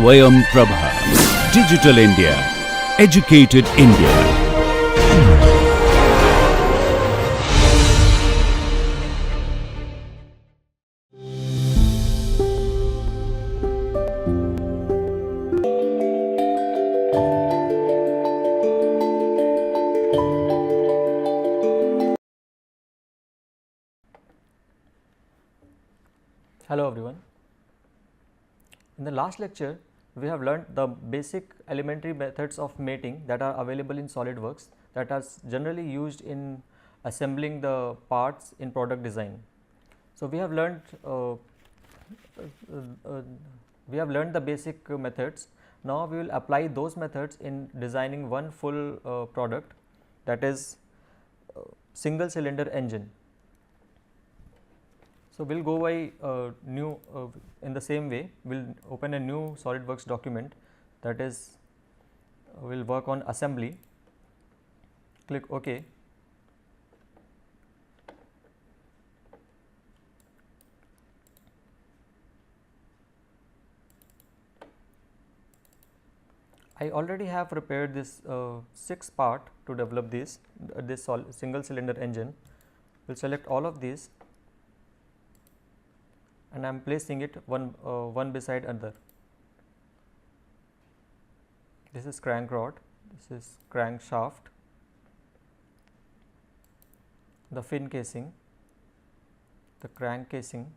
Swayam Prabha. Digital India. Educated India. Hello everyone. In the last lecture, we have learnt the basic elementary methods of mating that are available in SolidWorks that are generally used in assembling the parts in product design. So we have learnt the basic methods. Now we will apply those methods in designing one full product, that is single cylinder engine. So, we will go by new in the same way. We will open a new SolidWorks document, that is we will work on assembly. Click OK. I already have prepared this 6 part to develop this single cylinder engine. We will select all of these and I am placing it one beside another. This is crank rod, this is crankshaft, the fin casing, the crank casing,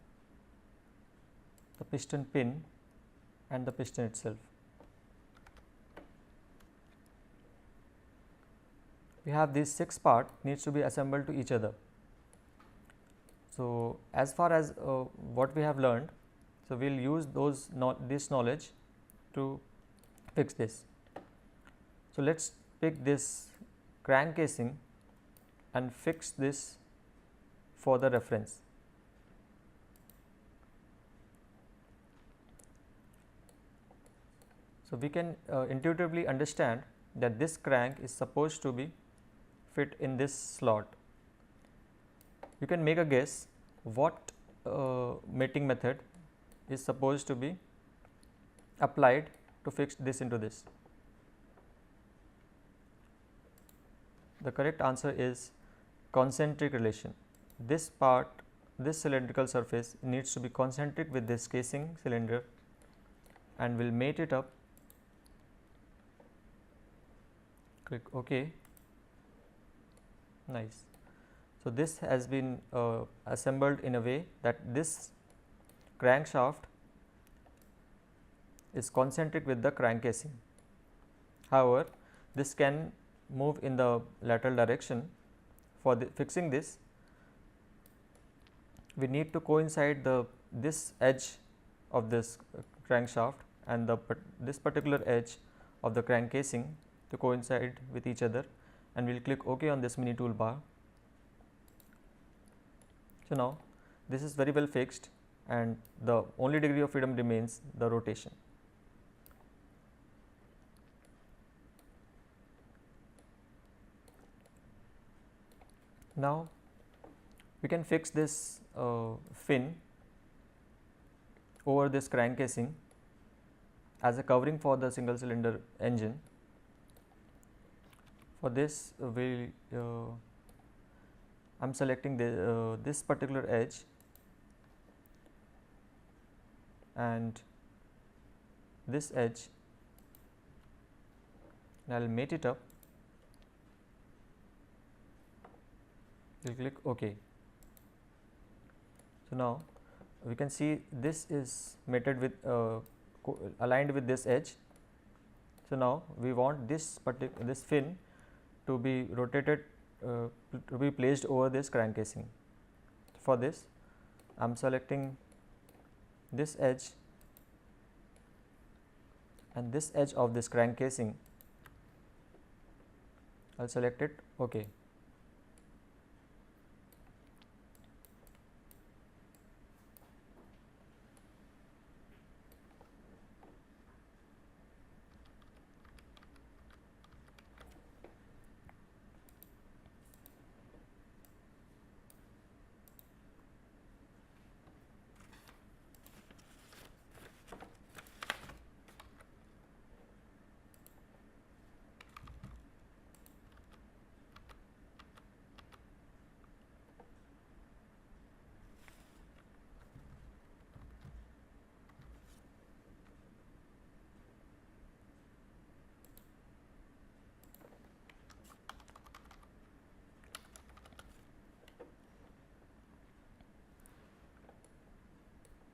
the piston pin and the piston itself. We have these 6 parts needs to be assembled to each other. So, as far as what we have learned, so we will use this knowledge to fix this. So, let us pick this crank casing and fix this for the reference. So, we can intuitively understand that this crank is supposed to be fit in this slot. You can make a guess what mating method is supposed to be applied to fix this into this. The correct answer is concentric relation. This part, this cylindrical surface needs to be concentric with this casing cylinder and we will mate it up. Click OK. Nice. So, this has been assembled in a way that this crankshaft is concentric with the crank casing. However, this can move in the lateral direction. For fixing this, we need to coincide this edge of this crankshaft and this particular edge of the crank casing to coincide with each other, and we will click OK on this mini toolbar. So, now this is very well fixed and the only degree of freedom remains the rotation. Now, we can fix this fin over this crank casing as a covering for the single cylinder engine. For this, I am selecting this particular edge and this edge, and I will mate it up. We will click OK. So, now we can see this is mated with aligned with this edge. So, now we want this fin to be rotated to be placed over this crank casing. For this, I am selecting this edge and this edge of this crank casing. I will select it OK.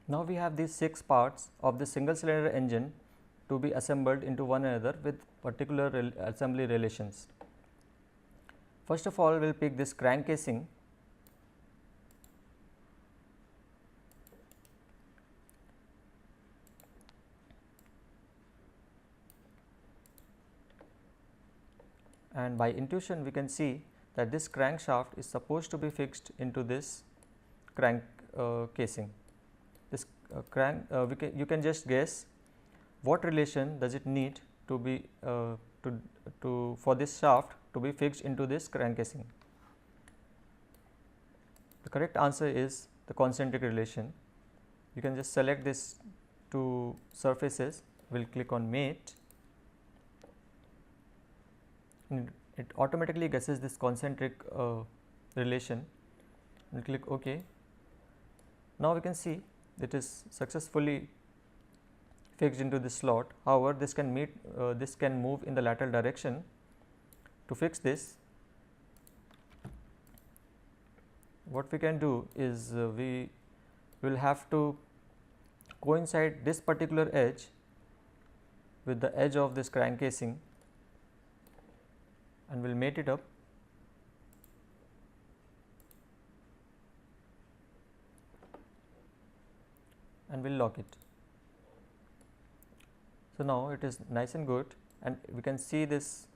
Now we have these 6 parts of the single cylinder engine to be assembled into one another with particular assembly relations. First of all, we will pick this crank casing. And by intuition we can see that this crankshaft is supposed to be fixed into this crank casing. This you can just guess what relation does it need to be for this shaft to be fixed into this crank casing. The correct answer is the concentric relation. You can just select this two surfaces. We will click on mate. It automatically guesses this concentric relation. We will click OK. Now we can see it is successfully fixed into this slot. However, this can move in the lateral direction. To fix this, what we can do is we will have to coincide this particular edge with the edge of this crank casing, and we will mate it up. And we will lock it. So now it is nice and good, and we can see this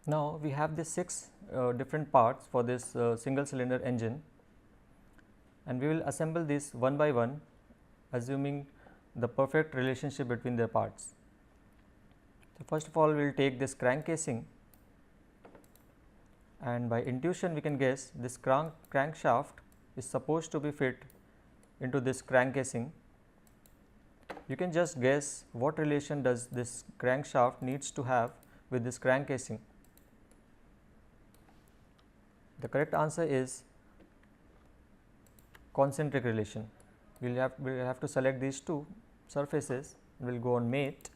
Now we have these 6 different parts for this single cylinder engine, and we will assemble this one by one, assuming the perfect relationship between their parts. So, first of all, we will take this crank casing, and by intuition we can guess this crankshaft is supposed to be fit into this crank casing. You can just guess what relation does this crankshaft needs to have with this crank casing. The correct answer is concentric relation. We will have to select these two surfaces. We will go on mate,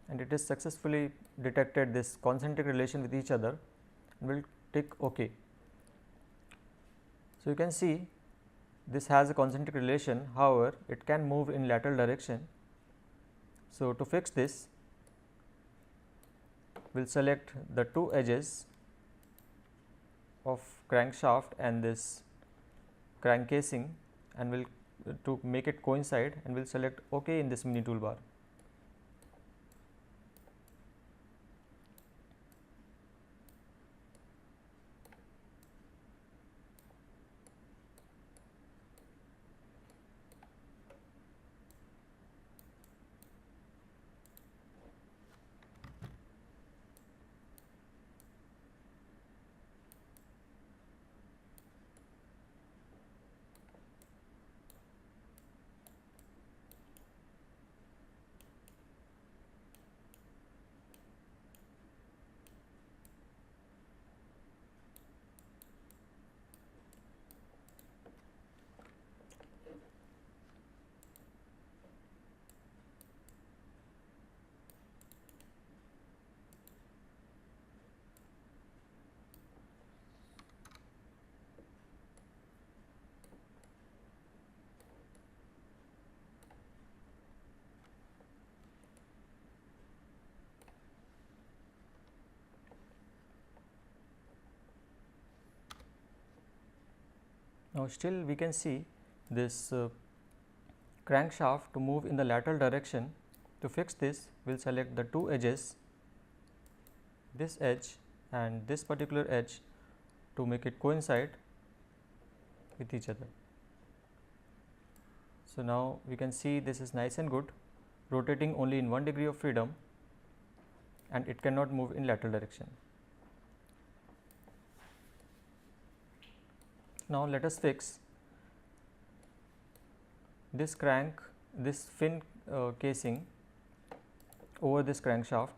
and it is successfully detected this concentric relation with each other. We will tick OK. So, you can see this has a concentric relation, however, it can move in lateral direction. So, to fix this, we will select the two edges of crankshaft and this crank casing, and will to make it coincide, and we will select OK in this mini toolbar. Now, still we can see this crankshaft to move in the lateral direction. To fix this, we will select the two edges, this edge and this particular edge, to make it coincide with each other. So, now we can see this is nice and good, rotating only in 1 degree of freedom, and it cannot move in lateral direction. Now, let us fix this this fin casing over this crankshaft,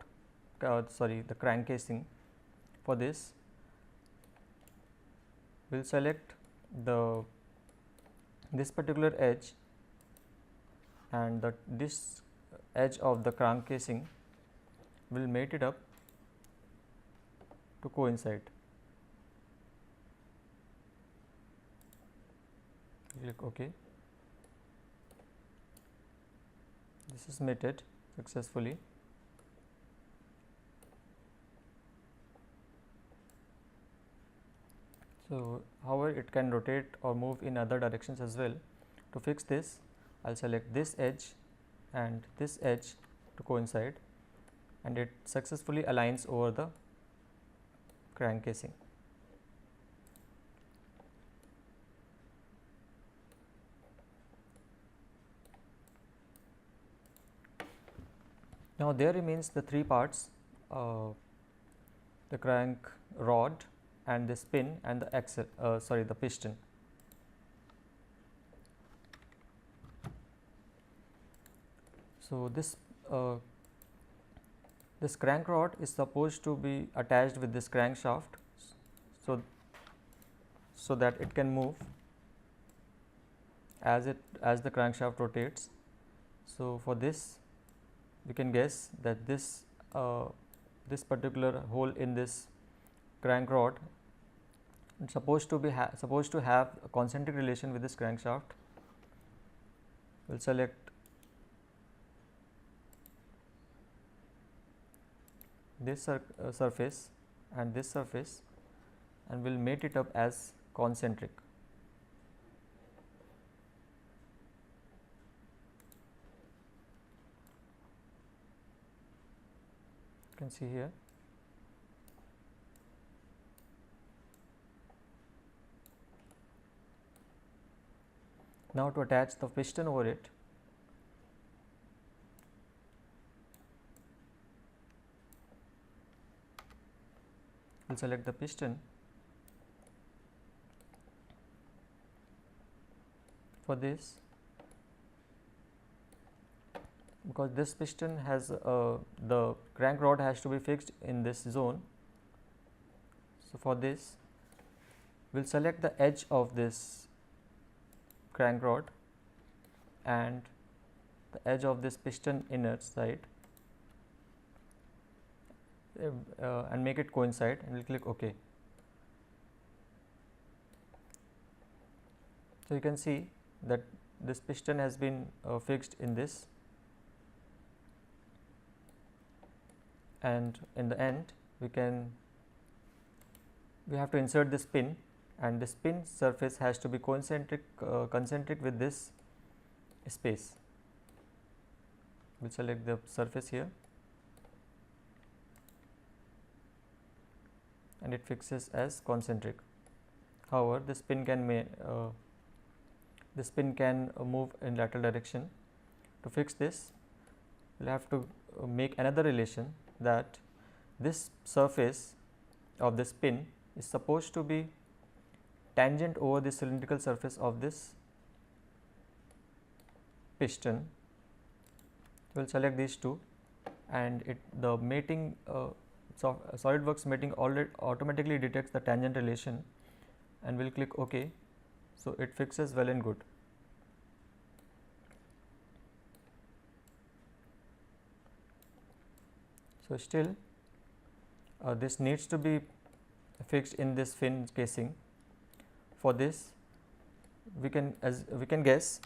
the crank casing. For this, we will select this particular edge and this edge of the crank casing, will mate it up to coincide. Click OK. This is mated successfully. So, however, it can rotate or move in other directions as well. To fix this, I will select this edge and this edge to coincide, and it successfully aligns over the crank casing. Now, there remains the three parts, the crank rod and the spin and the axle, the piston. So, this crank rod is supposed to be attached with this crankshaft, so that it can move as the crankshaft rotates. So, for this we can guess that this particular hole in this crank rod is supposed to have a concentric relation with this crankshaft. We will select this surface and this surface, and will mate it up as concentric. You can see here. Now, to attach the piston over it, we will select the piston. For this, because this piston has the crank rod has to be fixed in this zone. So, for this we will select the edge of this crank rod and the edge of this piston inner side, and make it coincide, and we will click OK. So, you can see that this piston has been fixed in this, and in the end we have to insert this pin, and this pin surface has to be concentric with this space. We will select the surface here, and it fixes as concentric. However, this pin can move in lateral direction. To fix this, we will have to make another relation, that this surface of this pin is supposed to be tangent over the cylindrical surface of this piston. We will select these two, and the mating SolidWorks mating automatically detects the tangent relation, and we will click OK. So, it fixes well and good. So, still this needs to be fixed in this fin casing. For this, we can guess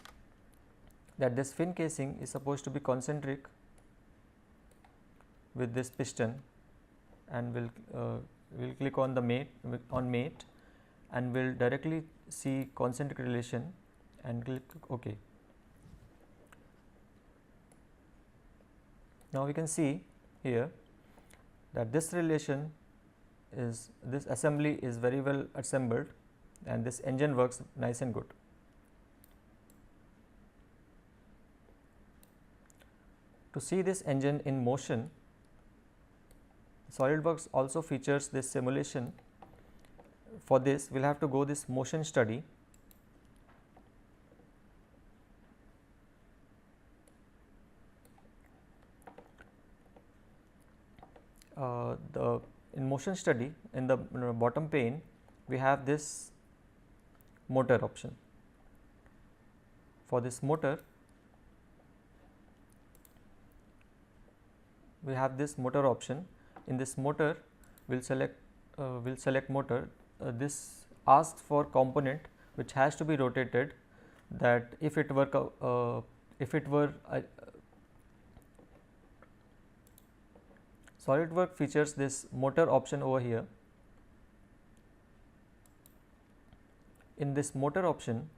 that this fin casing is supposed to be concentric with this piston, and will click on the mate, and will directly see concentric relation and click OK. Now, we can see here that this relation is, this assembly is very well assembled and this engine works nice and good. To see this engine in motion, SolidWorks also features this simulation. For this, we will have to go this motion study. In motion study, in the bottom pane, we have this motor option. For this motor, we have this motor option. In this motor, we'll select motor. This asks for component which has to be rotated, that if it were SolidWorks features this motor option over here. In this motor option,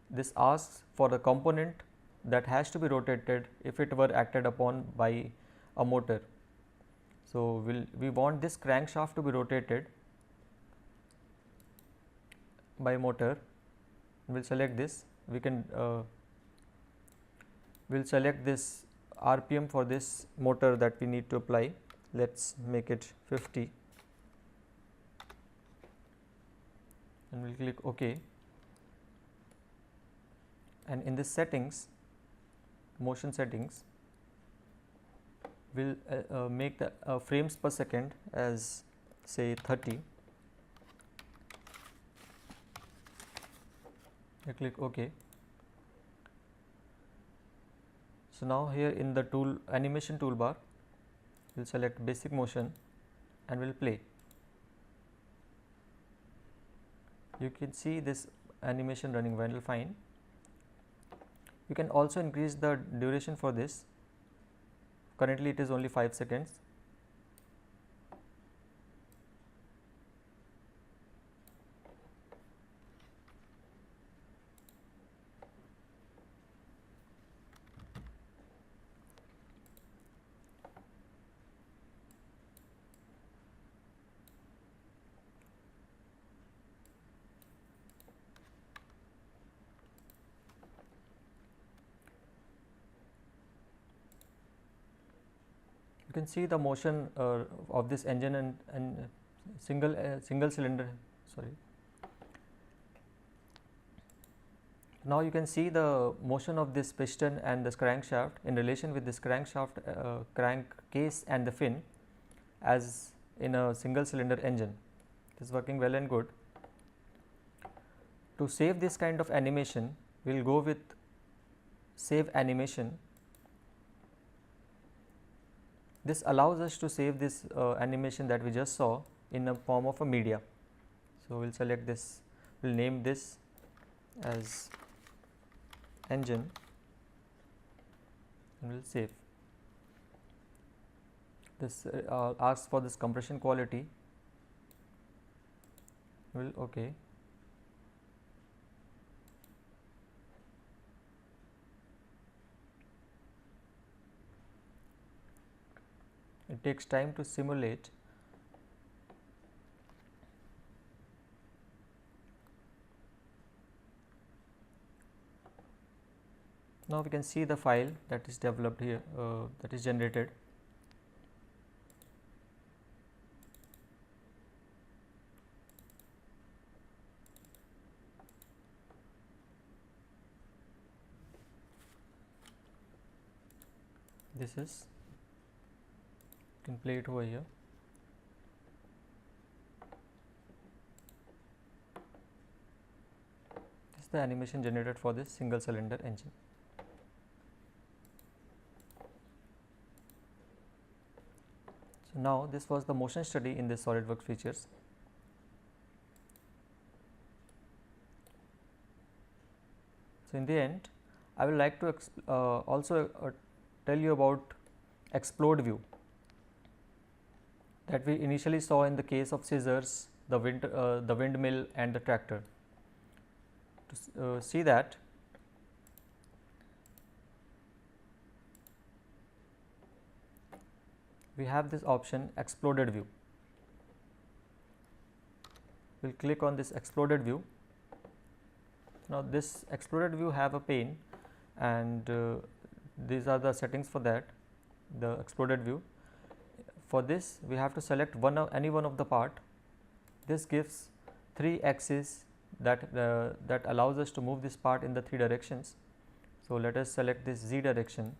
this asks for the component that has to be rotated if it were acted upon by a motor. So, we want this crankshaft to be rotated by motor. We will select this. We can will select this RPM for this motor that we need to apply. Let us make it 50 and we will click OK. And in this settings, motion settings, we will make the frames per second as say 30. I click OK. So, now here in the animation toolbar, we will select basic motion and we will play. You can see this animation running well fine. You can also increase the duration for this. Currently, it is only 5 seconds. You can see the motion of this engine and single cylinder. Sorry. Now, you can see the motion of this piston and this crankshaft in relation with this crankshaft, crankcase and the fin as in a single cylinder engine. It is working well and good. To save this kind of animation, we will go with save animation. This allows us to save this animation that we just saw in a form of a media. So, we will select this, we will name this as engine and we will save. This asks for this compression quality, we will OK. It takes time to simulate. Now, we can see the file that is developed here, that is generated. This is, you can play it over here. This is the animation generated for this single cylinder engine. So, now this was the motion study in this SolidWorks features. So, in the end, I would like to also tell you about explode view that we initially saw in the case of scissors, the windmill and the tractor. To see that, we have this option exploded view. We will click on this exploded view. Now, this exploded view have a pane, and these are the settings for that, the exploded view. For this, we have to select any one of the part. This gives 3 axes that allows us to move this part in the 3 directions. So, let us select this z direction.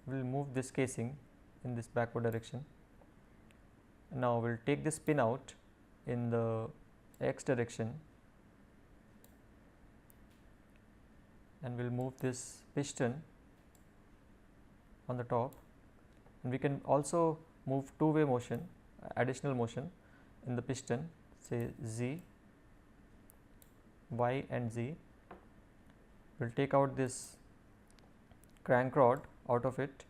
We will move this casing in this backward direction. Now, we will take this pin out in the x direction, and we will move this piston on the top, and we can also move two-way motion, additional motion in the piston, say z, y and z. We will take out this crank rod out of it,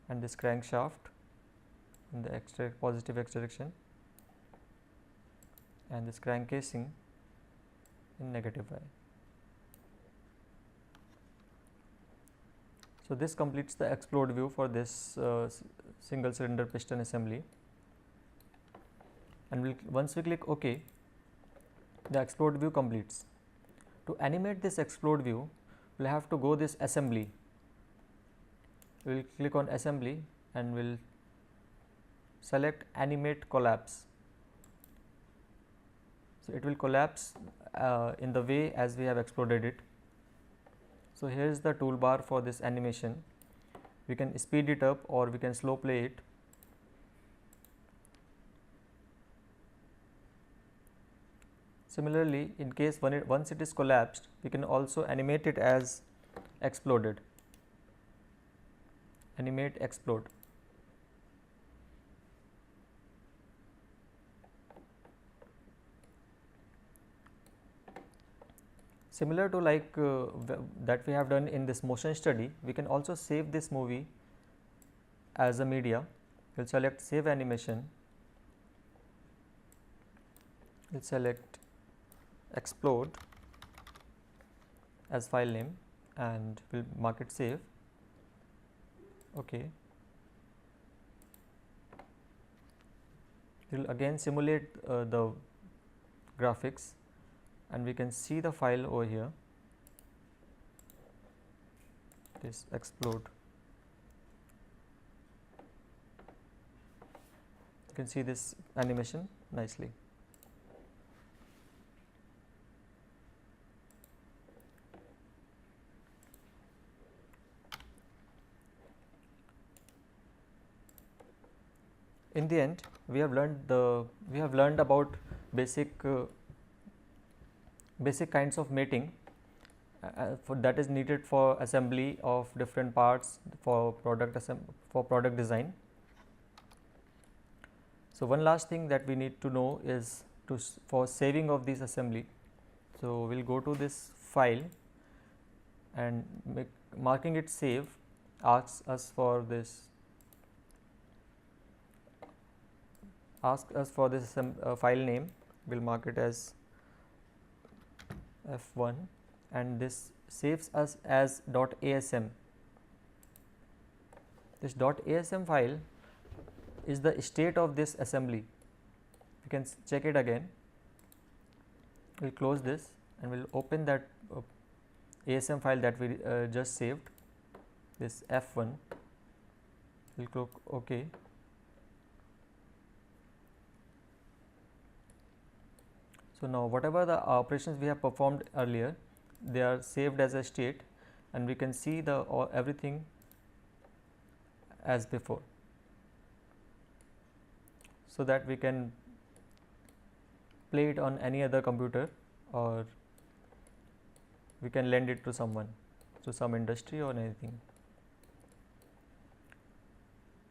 and this crankshaft in the positive x direction, and this crank casing in negative y. So, this completes the explode view for this single cylinder piston assembly, and once we click OK, the explode view completes. To animate this explode view, we will have to go this assembly. We will click on assembly and we will select animate collapse. So, it will collapse in the way as we have exploded it. So, here is the toolbar for this animation. We can speed it up or we can slow play it. Similarly, in case once it is collapsed, we can also animate it as exploded. Animate explode. Similar to like that we have done in this motion study, we can also save this movie as a media. We will select save animation, we will select explode as file name, and we will mark it save. Okay. We will again simulate the graphics, and we can see the file over here, this explode. You can see this animation nicely. In the end, we have learned about basic kinds of mating that is needed for assembly of different parts for product design. So, one last thing that we need to know is for saving of this assembly. So, we will go to this file and marking it save asks us for this file name. We will mark it as F1, and this saves us as .asm. This .asm file is the state of this assembly. You can check it again. We will close this and we will open that ASM file that we just saved, this F1. We will click OK. So, now whatever the operations we have performed earlier, they are saved as a state, and we can see everything as before, so that we can play it on any other computer, or we can lend it to someone, to some industry or anything.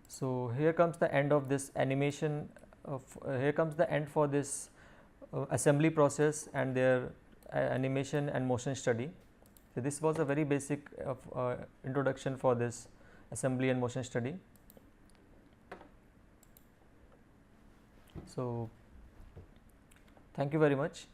So, here comes the end of this animation here comes the end for this assembly process and their animation and motion study. So, this was a very basic introduction for this assembly and motion study. So, thank you very much.